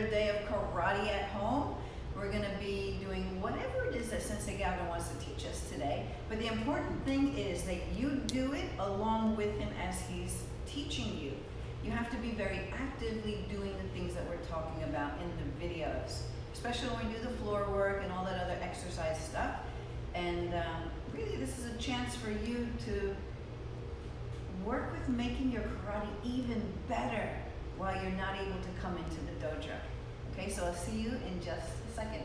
day of karate at home. We're going to be doing whatever it is that Sensei Gavin wants to teach us today. But the important thing is that you do it along with him as he's teaching you. You have to be very actively doing the things that we're talking about in the videos, especially when we do the floor work and all that other exercise stuff. And really, this is a chance for you to work with making your karate even better while you're not able to come into the dojo. Okay, so I'll see you in just a second.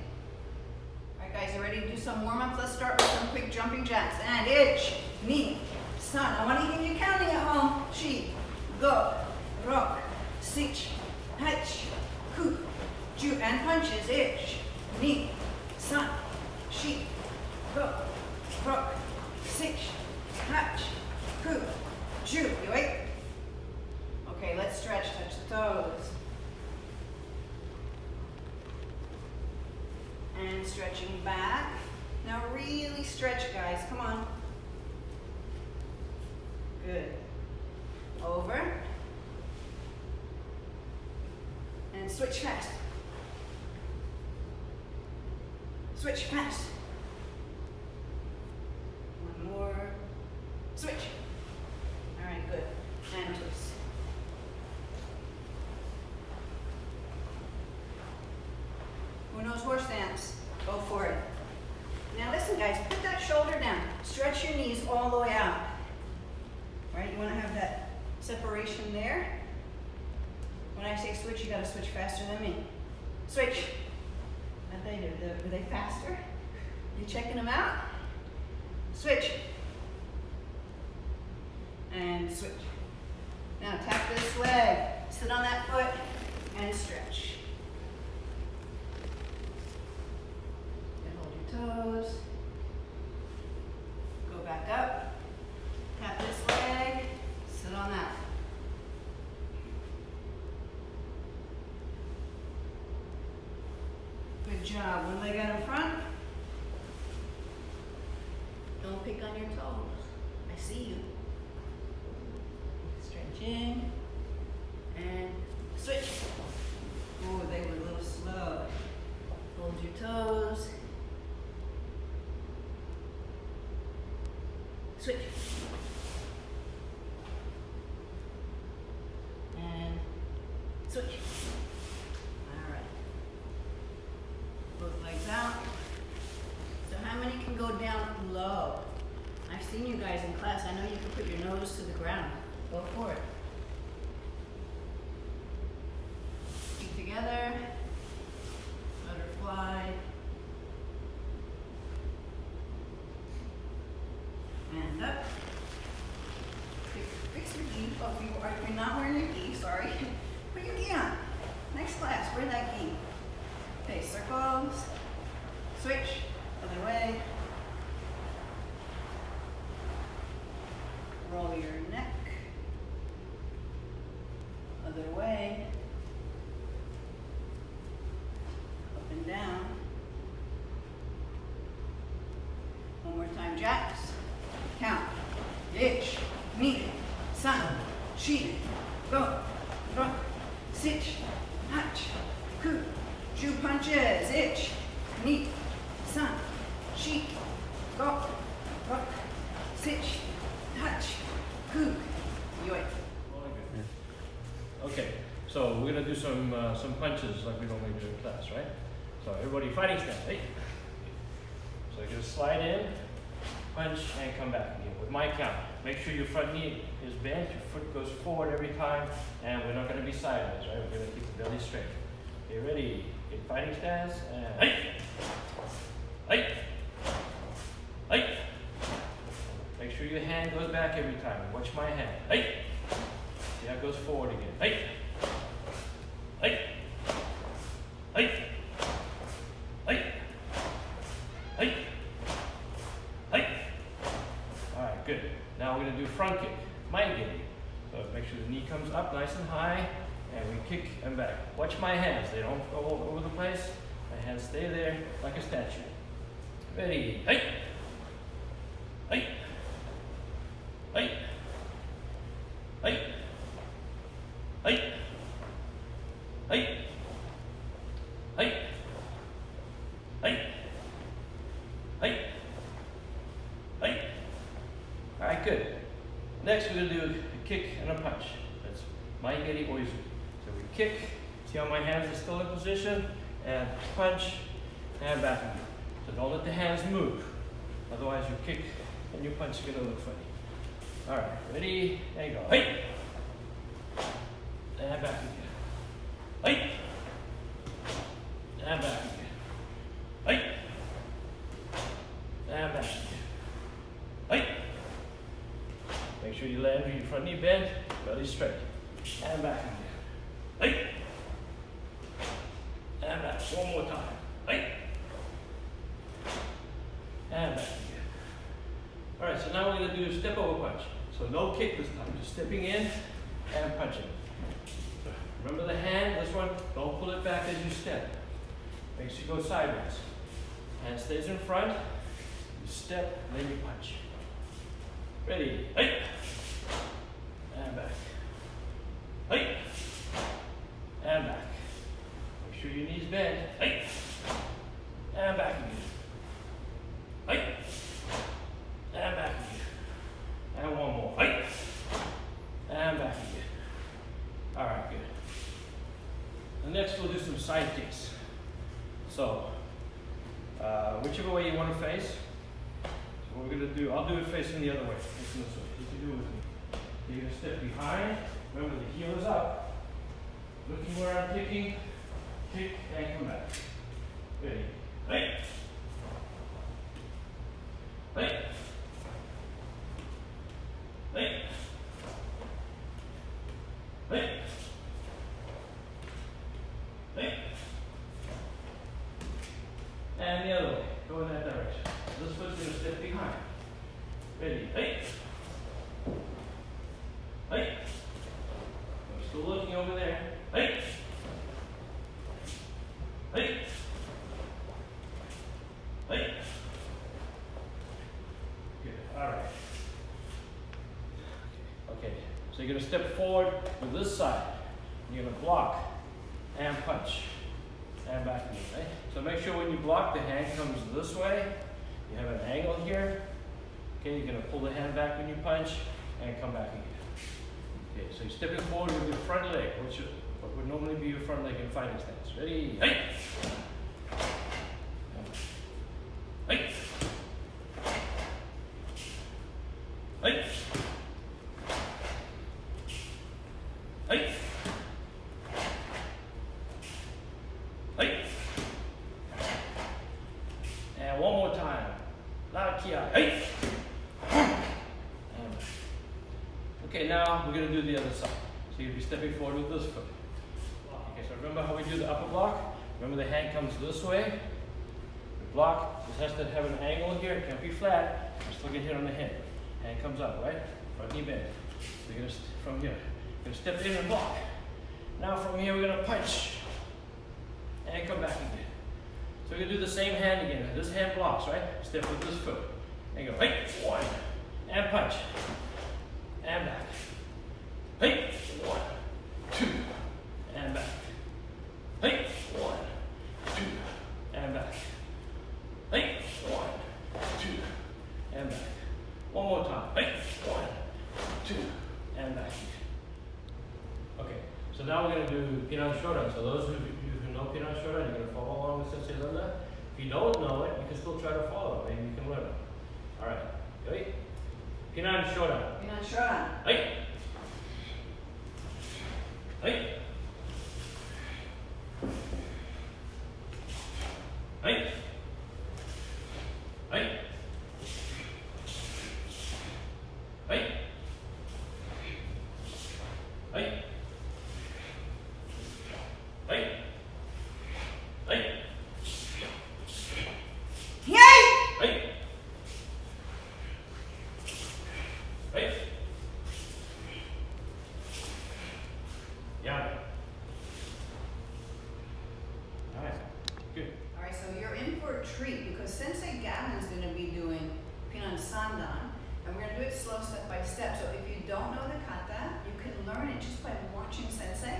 All right, guys, you ready to do some warm-ups? Let's start with some quick jumping jacks. And ich, ni, san. I want to hear you counting at home. Shi, go, rock, sich, hach, ku, ju, and punches. Ich, ni, san, shi, go, rock, sich, hach, ku, ju. You wait? Okay, let's stretch, touch the toes. And stretching back. Now really stretch, guys, come on. Good. Over. And switch fast. Switch fast. One more. Switch. All right, good. And twist. Who knows horse stance? Go for it. Now listen, guys, put that shoulder down. Stretch your knees all the way out. All right, you want to have that separation there. When I say switch, you got to switch faster than me. Switch. How'd they do? Were they faster? You checking them out? Switch. And switch. Now tap this leg. Sit on that foot and stretch. Toes, go back up, tap this leg, sit on that. Good job. One leg out in front. Don't pick on your toes. I see you. Stretching and switch. Oh, they were a little slow. Hold your toes. Switch. And switch. All right. Both legs out. So how many can go down low? I've seen you guys in class. I know you can put your nose to the ground. Go for it. Feet together. Butterfly. And up. Fix your gi. Oh, if you're not wearing your gi, sorry. Put your gi on. Next class, wear that gi. Okay, circles. Switch. Other way. Roll your neck. Other way. Up and down. One more time, jacks. Count. Ich, ni, san, shi, go, rock, sich, hach, ku, ju punches. Ich, ni, san, shi, go, rock, sich, hach, ku, yoi. Okay, so we're gonna do some punches like we normally do in class, right? So everybody fighting stance, hey. So you're gonna slide in, punch, and come back again with my count. Make sure your front knee is bent, your foot goes forward every time, and we're not gonna be sideways, right? We're gonna keep the belly straight. Okay, ready? Get fighting stance, and hey! Hey! Hey! Make sure your hand goes back every time. Watch my hand. Hey! See how it goes forward again. Hey! Hey! Hey! Hey! Hey! Hey! Alright, good. Now we're going to do front kick. My giddy. So make sure the knee comes up nice and high, and we kick and back. Watch my hands. They don't go all over the place. My hands stay there like a statue. Ready? Hey! Hey! Hey! Hey! Hey! Hey! next we're going to do a kick and a punch. That's mai geri oizu. So we kick, see how my hands are still in position, and punch, and back. So don't let the hands move. Otherwise your kick and your punch are going to look funny. Alright, ready, and go. Hey! And back again. Hey! And back again. Hey! And back again. Hey! Make sure you land with your front knee bent, belly straight. And back again. Hey! And back. One more time. Hey! And back again. Alright, so now we're going to do a step over punch. So no kick this time, just stepping in and punching. So remember the hand, this one, don't pull it back as you step. Make sure you go sideways. Hand stays in front, you step, then you punch. Ready, hey! And back. Hey! And back. Make sure your knees bend. Hey! And back again. Hey! And back again. And one more. Hey! And back again. Alright, good. And next we'll do some side kicks. So, whichever way you want to face. So what we're going to do, I'll do it facing the other way. Facing this way. You can do it with me. You're going to step behind. Remember the heel is up. Looking where I'm kicking. Kick and come back. Ready. Hey! Hey! Hey! Hey! Hey! And the other way. Go in that direction. This foot's going to step behind. Ready? Hey! Hey! I'm still looking over there. Hey! Hey! Hey! Good. All right. Okay. So you're going to step forward with this side. You're going to block and punch and back again. Right? So make sure when you block, the hand comes this way. You have an angle here. Okay, you're going to pull the hand back when you punch and come back again. Okay, so you're stepping forward with your front leg, what would normally be your front leg in fighting stance. Ready? Hey! Hey! Hey! Hey! Hey! And one more time. Loud ki. Hey! Okay, now we're going to do the other side. So you'll be stepping forward with this foot. Okay, so remember how we do the upper block? Remember the hand comes this way. The block, this has to have an angle here. It can't be flat. Just look at here on the head. Hand comes up, right? Front knee bend. So you're going to, from here, you're going to step in and block. Now from here, we're going to punch. And come back again. So we're going to do the same hand again. This hand blocks, right? Step with this foot. And go, hey, one. And punch. And back. Hey, one, two, and back. Hey, one, two, and back. Hey, one, two, and back. One more time. Hey, one, two, and back. Okay, so now we're going to do Pinan Shodan. So those who know Pinan Shodan, you're going to follow along with Sensei Linda. If you don't know it, you can still try to follow. Maybe you can learn it. All right, ready? Pinan Shodan. Pinan Shodan. Hey! Hey! Hey! Hey! Hey! Hey! Hey! Hey! Yay! Hey! Hey! Yeah. All right. Good. All right, so you're in for a treat because Sensei Gavin's going to be doing Pinan Shodan, and we're going to do it slow step by step. So if you don't know the kata, you can learn it just by watching Sensei.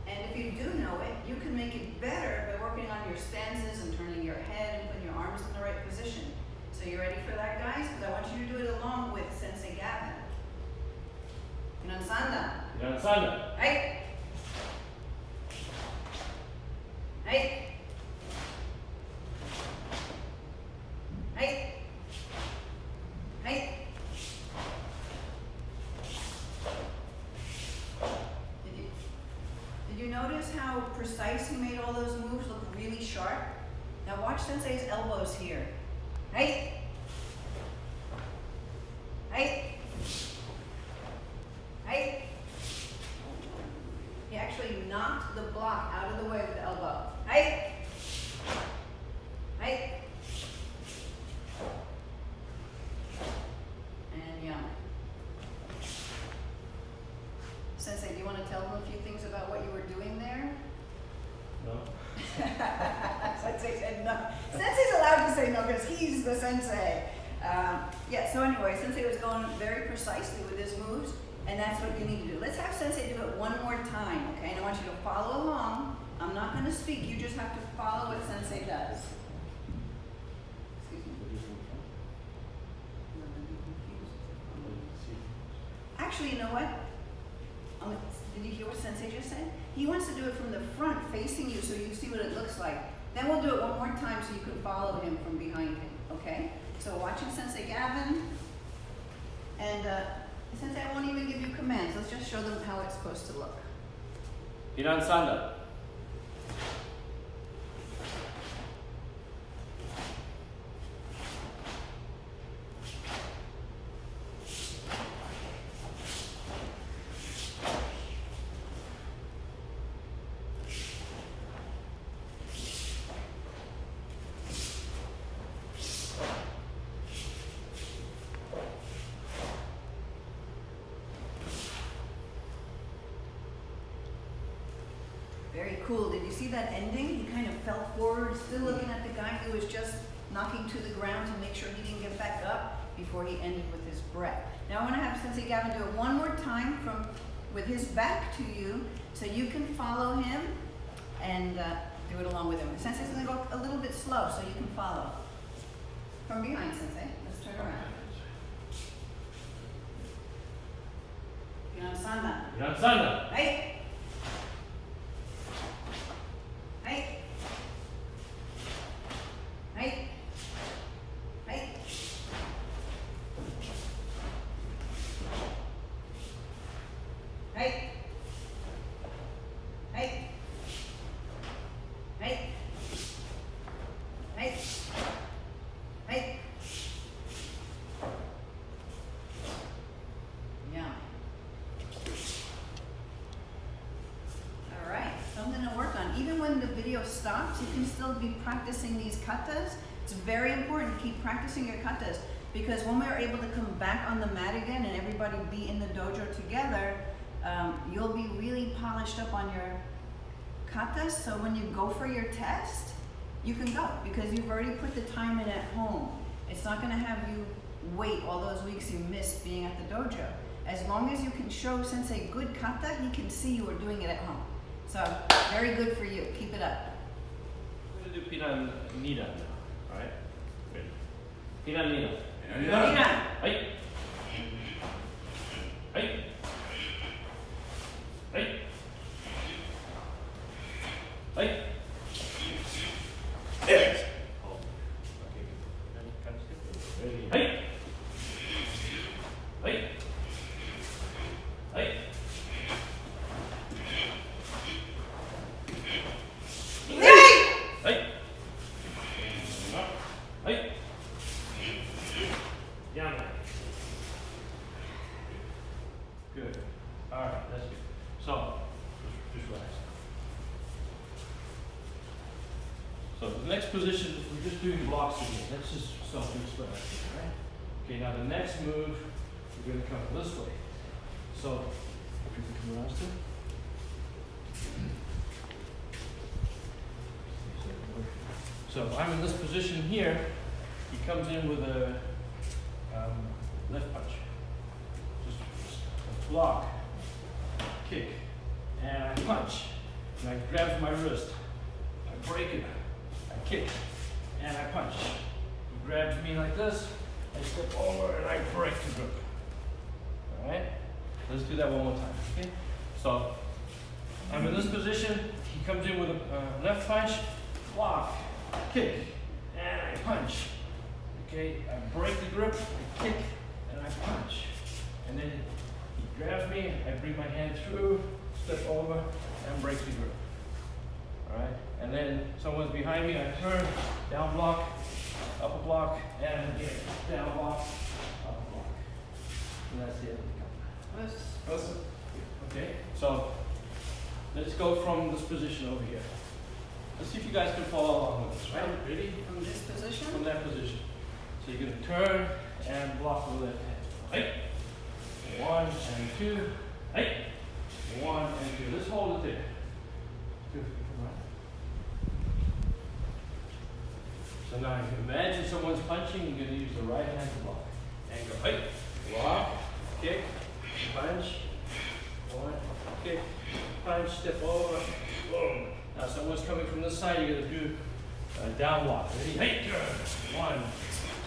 And if you do know it, you can make it better by working on your stances and turning your head and putting your arms in the right position. So you ready for that, guys? Because I want you to do it along with Sensei Gavin. Shanda. Hey. Hey. Hey. Hey. Did you notice how precise he made all those moves look really sharp? Now watch Sensei's elbows here. Hey. Hey. Hey. He actually knocked the block out of the way with the elbow. Hey. Hey. And yum. Sensei, do you want to tell them a few things about what you were doing there? No. Sensei said no. Sensei's allowed to say no because he's the sensei. Yeah, so anyway, Sensei was going very precisely with his moves, and that's what you need to do. Let's have Sensei do it one more time, okay? And I want you to follow along. I'm not going to speak. You just have to follow what Sensei does. Excuse me. Actually, you know what? Did you hear what Sensei just said? He wants to do it from the front, facing you, so you see what it looks like. Then we'll do it one more time so you can follow him from behind him, okay? So watching Sensei Gavin, and Sensei, I won't even give you commands. Let's just show them how it's supposed to look. Pinan Shodan. Very cool. Did you see that ending? He kind of fell forward, still looking at the guy who was just knocking to the ground to make sure he didn't get back up before he ended with his breath. Now I want to have Sensei Gavin do it one more time with his back to you so you can follow him and do it along with him. Sensei's going to go a little bit slow so you can follow. From behind, Sensei. Let's turn around. Pinan Shodan. Pinan Shodan. Hey! Hey! Hey! Hey! Hey! Hey! Hey! Hey! Hey! Yeah. All right, something to work on. Even when the video stops, you can still be practicing these katas. It's very important to keep practicing your katas because when we're able to come back on the mat again and everybody be in the dojo together, you'll be really polished up on your katas. So when you go for your test, you can go because you've already put the time in at home. It's not going to have you wait all those weeks you missed being at the dojo. As long as you can show Sensei good kata, he can see you are doing it at home. So, very good for you. Keep it up. We're going to do Pinan Nidan now, alright? Ready? Pinan Nidan. Nidan. Hey. Hey. Hey. Hey. There. Oh. Okay. Kind of skip. Ready? Hey. Hey. Hey. Hey! Hey! Down there. Good. Alright, that's good. So, just relax. So, the next position, we're just doing blocks again. That's just self-explanatory, right? Okay, now the next move, we're going to come this way. So, if you can come around still. So I'm in this position here. He comes in with a left punch. Just a block, kick, and I punch. And I grab my wrist. I break it. I kick, and I punch. He grabs me like this. I step over and I break the grip. All right. Let's do that one more time. Okay. So I'm in this position. He comes in with a left punch, block, kick, and I punch. Okay, I break the grip, I kick, and I punch. And then he grabs me, I bring my hand through, step over, and break the grip. Alright, and then someone's behind me, I turn, down block, up a block, and again, down block, up a block. And that's the end of the count. Okay, so let's go from this position over here. Let's see if you guys can follow along with us, right? Ready? From this position? From that position. So you're going to turn and block with the left hand. Right? 1 and 2. Right? 1 and 2. Let's hold it there. 2. So now you can imagine someone's punching, you're going to use the right hand to block. And go, right? Block, kick, punch, 1, kick, punch, step over, boom. Now someone's coming from this side, you're going to do a down block. Ready? Hey, turn. 1,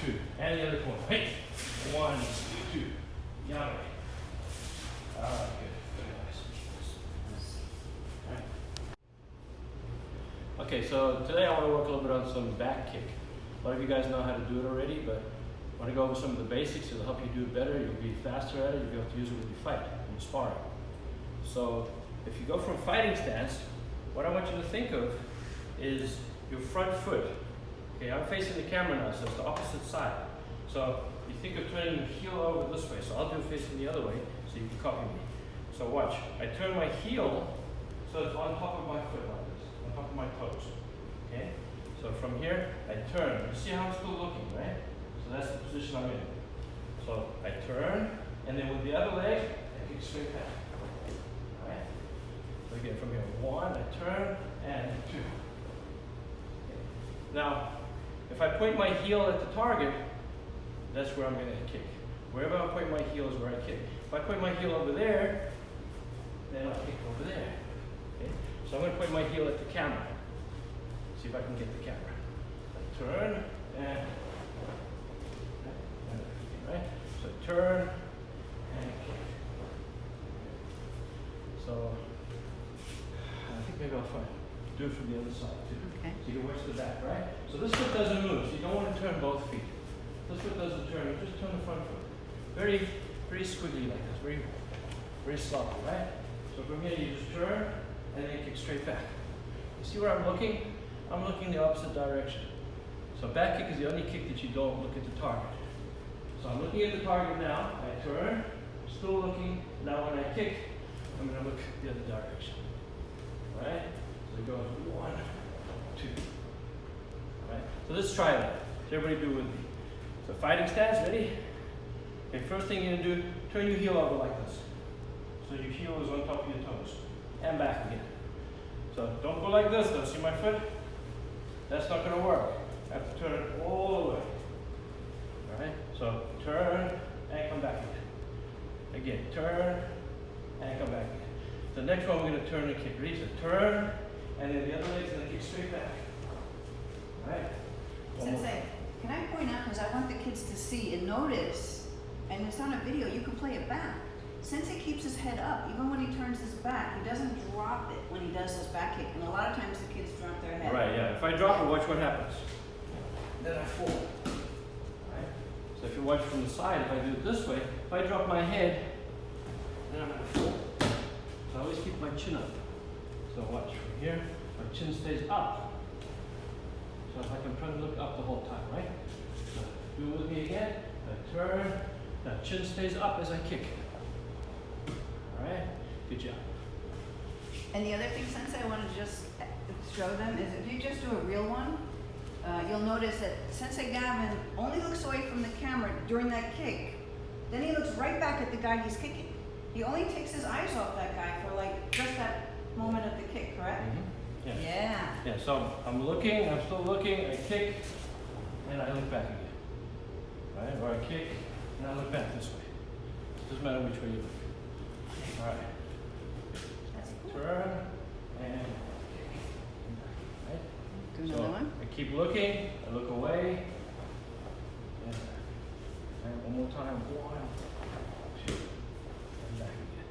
2. And the other corner. Hey, 1, 2. Yummy. Good. Very nice. Right. Okay, so today I want to work a little bit on some back kick. A lot of you guys know how to do it already, but I want to go over some of the basics. It'll help you do it better. You'll be faster at it. You'll be able to use it when you fight, when you sparring. So if you go from fighting stance, what I want you to think of is your front foot. Okay, I'm facing the camera now, so it's the opposite side. So you think of turning your heel over this way. So I'll do it facing the other way, so you can copy me. So watch. I turn my heel, so it's on top of my foot like this, on top of my toes. Okay? So from here, I turn. You see how I'm still looking, right? So that's the position I'm in. So I turn, and then with the other leg, I kick straight back. Alright? So again, from here, 1, I turn, and 2. Okay. Now, if I point my heel at the target, that's where I'm going to kick. Wherever I point my heel is where I kick. If I point my heel over there, then I'll kick over there. Okay? So I'm going to point my heel at the camera. See if I can get the camera. I turn, and right? So turn, and kick. So I think maybe I'll do it from the other side too. Okay. So you can watch the back, right? So this foot doesn't move, so you don't want to turn both feet. This foot doesn't turn, you just turn the front foot. Very squiggly like this, very sloppy, right? So from here you just turn, and then you kick straight back. You see where I'm looking? I'm looking the opposite direction. So back kick is the only kick that you don't look at the target. So I'm looking at the target now, I turn, still looking. Now when I kick, I'm going to look the other direction. Right? So it goes 1, 2. Right? So let's try that. So everybody do it with me. So fighting stance, ready? Okay, first thing you're going to do, turn your heel over like this. So your heel is on top of your toes. And back again. So don't go like this though, see my foot? That's not going to work. I have to turn it all the way. Alright? So turn and come back again. Again, turn and come back again. The next one we're going to turn and kick. Ready? So turn, and then the other leg's going to kick straight back. Alright? Sensei, can I point out, because I want the kids to see and notice, and it's on a video, you can play it back. Sensei keeps his head up, even when he turns his back. He doesn't drop it when he does his back kick. And a lot of times the kids drop their head. Right, yeah. If I drop it, watch what happens. Then I fall. Right? So if you watch from the side, if I do it this way, if I drop my head, then I'm going to fall. So I always keep my chin up. So watch from here, my chin stays up. So it's like I'm trying to look up the whole time, right? So do it with me again. I turn, now chin stays up as I kick. Alright? Good job. And the other thing, Sensei, I want to just show them is if you just do a real one, you'll notice that Sensei Gavin only looks away from the camera during that kick. Then he looks right back at the guy he's kicking. He only takes his eyes off that guy for like just that moment of the kick, correct? Mm-hmm. Yeah. Yeah. Yeah, so I'm looking, I'm still looking, I kick, and I look back again. Right? Or I kick, and I look back this way. Doesn't matter which way you look. Alright. That's cool. Turn, and kick. Right? Do another one. I keep looking, I look away, and one more time, 1, 2, and back again.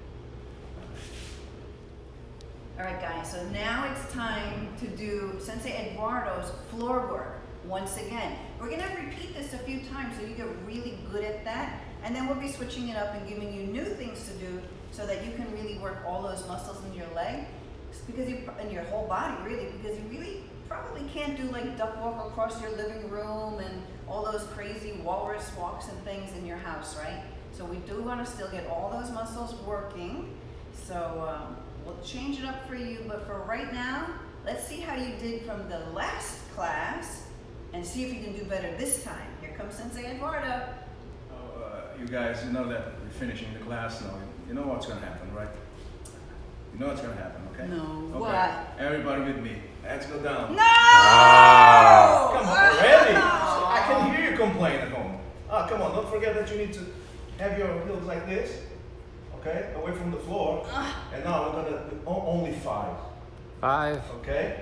All right, guys, so now it's time to do Sensei Eduardo's floor work once again. We're gonna repeat this a few times so you get really good at that, and then we'll be switching it up and giving you new things to do so that you can really work all those muscles in your leg, because in your whole body really, because you really probably can't do like duck walk across your living room and all those crazy walrus walks and things in your house, right? So we do want to still get all those muscles working. So we'll change it up for you, but for right now, let's see how you did from the last class and see if you can do better this time. Here comes Sensei Eduardo. You guys, you know that we're finishing the class now. You know what's going to happen, right? You know what's going to happen, okay? No, okay. what? Everybody with me. Let's go down. No! Come on, already? I can hear you complain at home. Ah, come on, don't forget that you need to have your heels like this, okay? Away from the floor. And now we're going to do only 5. 5. Okay?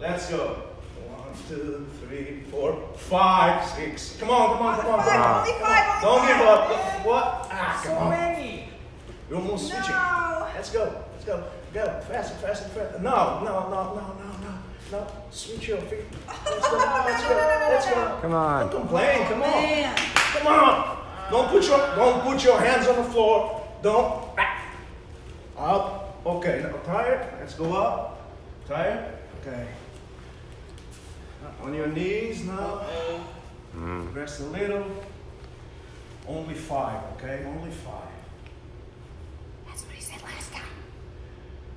Let's go. 1, 2, 3, 4, 5, 6. Come on, come on, come on, come on. Only 5, Don't give up. What? Ah, come so on. many. You're almost switching. No. Let's go. Let's go. Go. Faster, faster, faster. No. Switch your feet. Let's go. Let's go. Let's go. Come on. Don't complain. Come on. Man. Come on. Don't put your hands on the floor. Don't. Up. Okay. Now tired. Let's go up. Tired. Okay. On your knees now. Rest a little. Only 5. Okay. Only 5. That's what he said last time.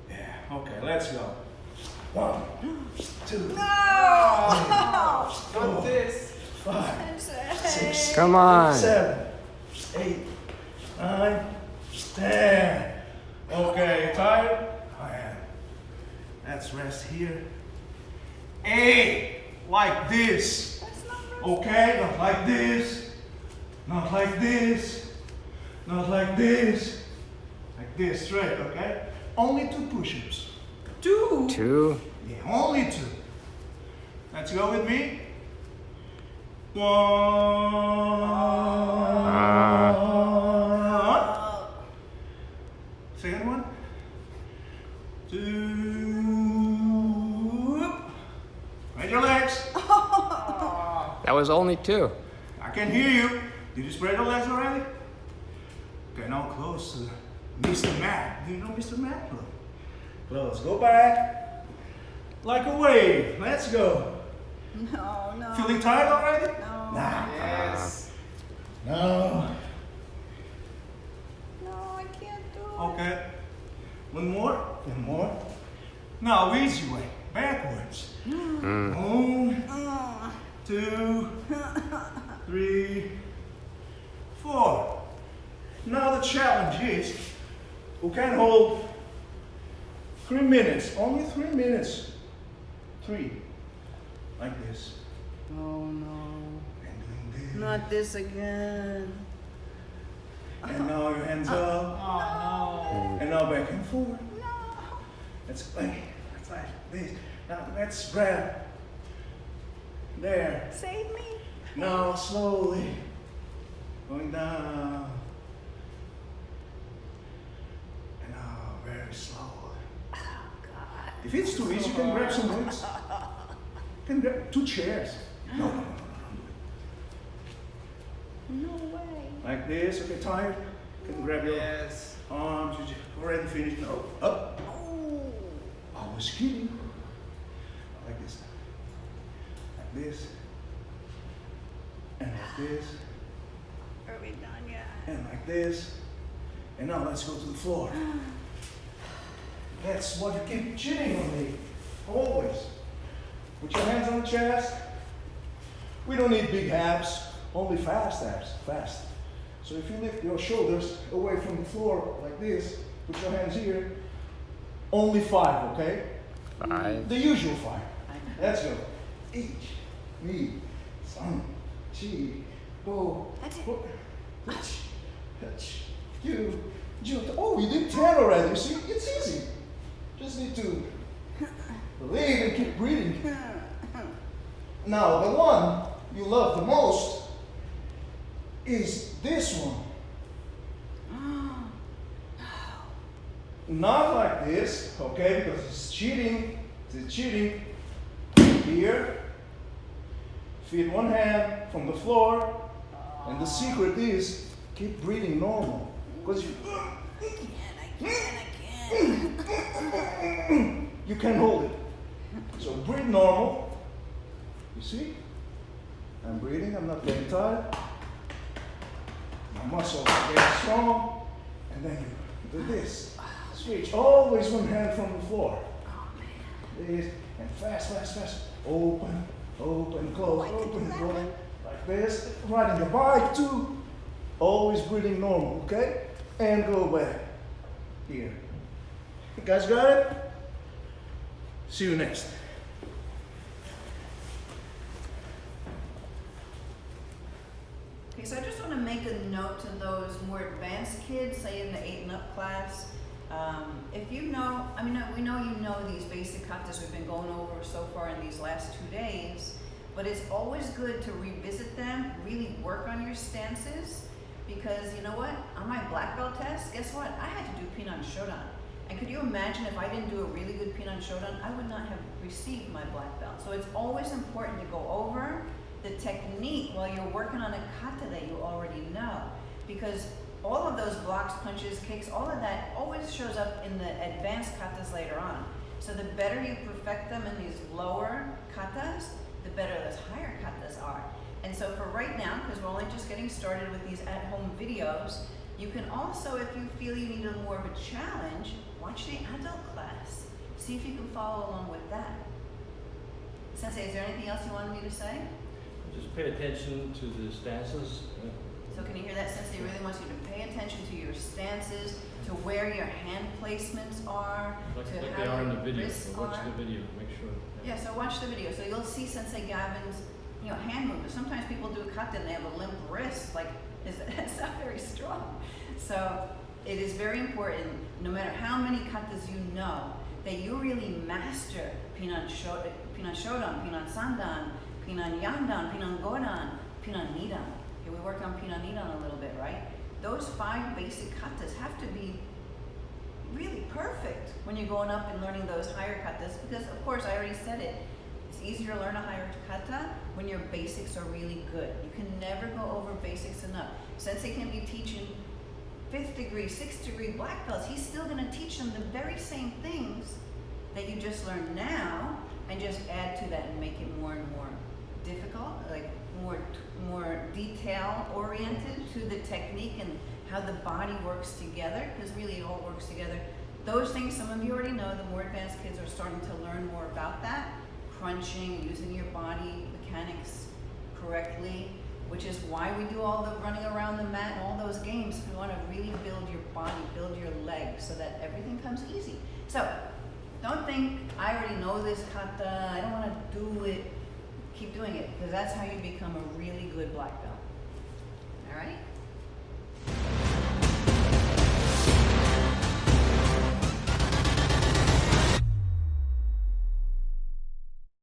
Yeah, okay, let's go. 1, 2, No! Not this. 5, Sensei. 6, Come on. 7, 8, 9, 10. Okay, tired? I am. Let's rest here. 8, like this. That's not right. Okay, not like this. Not like this. Not like this. Like this, straight, okay? Only 2 push-ups. 2. 2. Yeah, only 2. Let's go with me. 1. Second one. 2. Spread your legs. That was only 2. I can hear you. Did you spread your legs already? Okay, now close to Mr. Matt. Do you know Mr. Matt? Look. Close. Go back. Like a wave. Let's go. No. Feeling tired already? No. Nah. Yes. No. No, I can't do it. Okay. One more. One more. Now, easy way. Backwards. 1, 2, 3, 4. Now the challenge is, who can hold 3 minutes? Only 3 minutes. 3. Like this. Oh no. And doing this. Not this again. And now your hands up. And now back and forth. That's like this. Now let's grab. There. Save me. Now slowly. Going down. And now very slow. Oh God. If it's too easy, you can grab some weights. You can grab 2 chairs. No. No way. Like this. Okay, tired? You can grab your arms. You already finished. No. Up. Oh. I was kidding. Like this. Like this. And like this. Are we done yet? And like this. And now let's go to the floor. That's what you keep cheating on me. Always. Put your hands on the chest. We don't need big abs, only fast abs. Fast. So if you lift your shoulders away from the floor like this, put your hands here. Only 5, okay? 5. The usual 5. Let's go. Each, me, some, chi, go. That's it. Touch, touch, you. Oh, you did 10 already. You see, it's easy. Just need to believe and keep breathing. Now, the one you love the most is this one. not like this, okay, because it's cheating. It's cheating. Here. Feed one hand from the floor. And the secret is keep breathing normal. Because you can't hold it. So breathe normal. You see? I'm breathing, I'm not getting tired. My muscles are getting strong. And then you do this. Switch. Always one hand from the floor. This. And fast, fast, fast. Open, open, close, open, close. Like this. Riding the bike too. Always breathing normal, okay? And go back. Here. You guys got it? See you next. Okay, so I just want to make a note to those more advanced kids, say in the 8 and up class. If you know, I mean, we know you know these basic katas we've been going over so far in these last 2 days, but it's always good to revisit them, really work on your stances, because you know what? On my black belt test, guess what? I had to do Pinan Shodan. And could you imagine if I didn't do a really good Pinan Shodan, I would not have received my black belt. So it's always important to go over the technique while you're working on a kata that you already know. Because all of those blocks, punches, kicks, all of that always shows up in the advanced katas later on. So the better you perfect them in these lower katas, the better those higher katas are. And so for right now, because we're only just getting started with these at-home videos, you can also, if you feel you need a more of a challenge, watch the adult class. See if you can follow along with that. Sensei, is there anything else you wanted me to say? Just pay attention to the stances. So can you hear that? Sensei really wants you to pay attention to your stances, to where your hand placements are, Like to they how are in the your video. wrists So watch are. the video. Make sure. Yeah, so watch the video. So you'll see Sensei Gavin's, hand movements. Sometimes people do a kata and they have a limp wrist. Like, it's not very strong. So it is very important, no matter how many katas you know, that you really master Pinan Shodan, Pinan Sandan, Pinan Yandan, Pinan Godan, Pinan Nidan. Okay, we worked on Pinan Nidan a little bit, right? Those 5 basic katas have to be really perfect when you're going up and learning those higher katas, because of course I already said it, it's easier to learn a higher kata when your basics are really good. You can never go over basics enough. Sensei can be teaching 5th degree, 6th degree black belts. He's still going to teach them the very same things that you just learned now, and just add to that and make it more and more difficult, like more detail oriented to the technique and how the body works together, because really it all works together. Those things some of you already know. The more advanced kids are starting to learn more about that. Crunching, using your body mechanics correctly, which is why we do all the running around the mat and all those games. We want to really build your body, build your legs, so that everything comes easy. So don't think, I already know this kata, I don't want to do it. Keep doing it, because that's how you become a really good black belt. All right?